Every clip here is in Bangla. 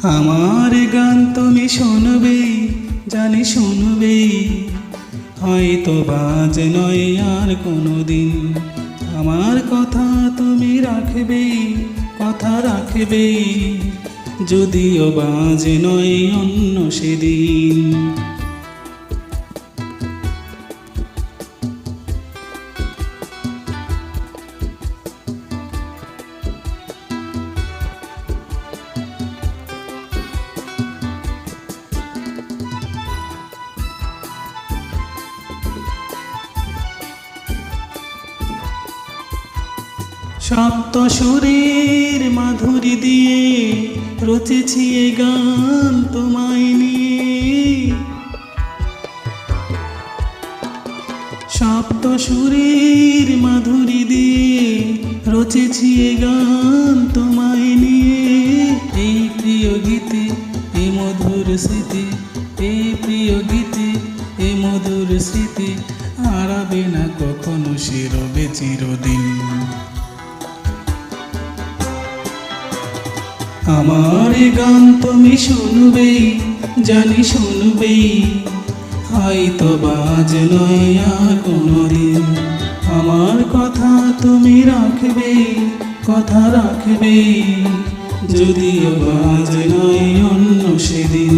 আমার গান তুমি শুনবে, জানি শুনবে, হয়তো বাজ নয় আর কোনোদিন। আমার কথা তুমি রাখবে, কথা রাখবে, যদিও বাজ নয় অন্য সেদিন। সপ্ত সুরের মাধুরী দিয়ে রচেছি এ গান তোমায় নিয়ে। সপ্ত সুরের মাধুরী দিয়ে রচেছি এ গান তোমায় নিয়ে। এই প্রিয় গীতে এ মধুর স্মৃতি, এই প্রিয় গীতে এ মধুর স্মৃতি হারাবে না কখনো, সে রবে চিরদিন। আমার গান তুমি শুনবে, জানি শুনবে, হয়তো বাজ নয় আর কোনোদিন। আমার কথা তুমি রাখবে, কথা রাখবে, যদিও বাজ নয় অন্য সেদিন।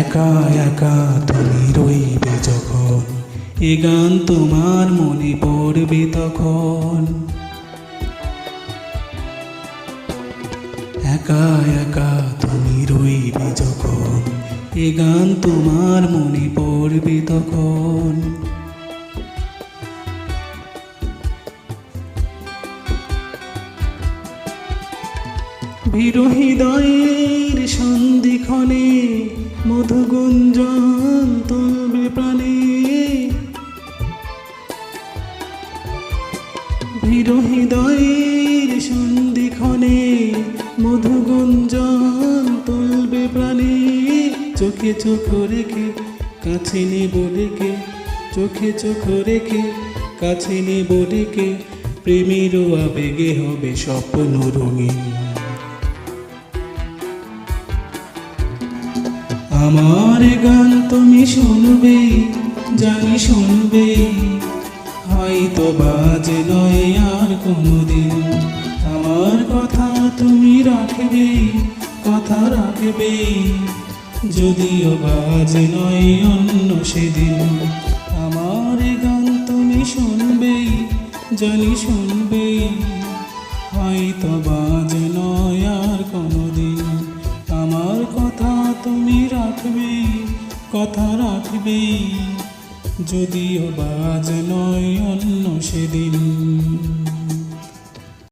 একা একা তুমি রইবে যখন, এ গান তোমার মনে পড়বে তখন। একা একা তুমি রইবে যখন, এ গান তোমার মনে পড়বে তখন। বিরহৃদয়ের সন্ধিক্ষণে মধুগুঞ্জন তুলবে প্রাণে। বিরহৃদয়ের সন্ধিক্ষণে মধুগুঞ্জন তুলবে প্রাণে। চোখে চোখ রেখে কাছে নেব রেখে, চোখে চোখ রেখে কাছে নেব রেখে, প্রেমেরও আবেগে হবে স্বপ্ন রঙিন। আমার গান তুমি শুনবে, জানি শুনবে, হয়তো বাজ নয় আর কোনোদিন। আমার কথা তুমি রাখবে, কথা রাখবে, যদিও বাজ নয় অন্য সেদিন। আমার গান তুমি শুনবে, জানি শুনবে, হয়তো বাজ নয় আর কোনোদিন। আমার কথা তুমি রাখবে, কথা রাখবে, যদিও বাজ নয় অন্য সেদিন।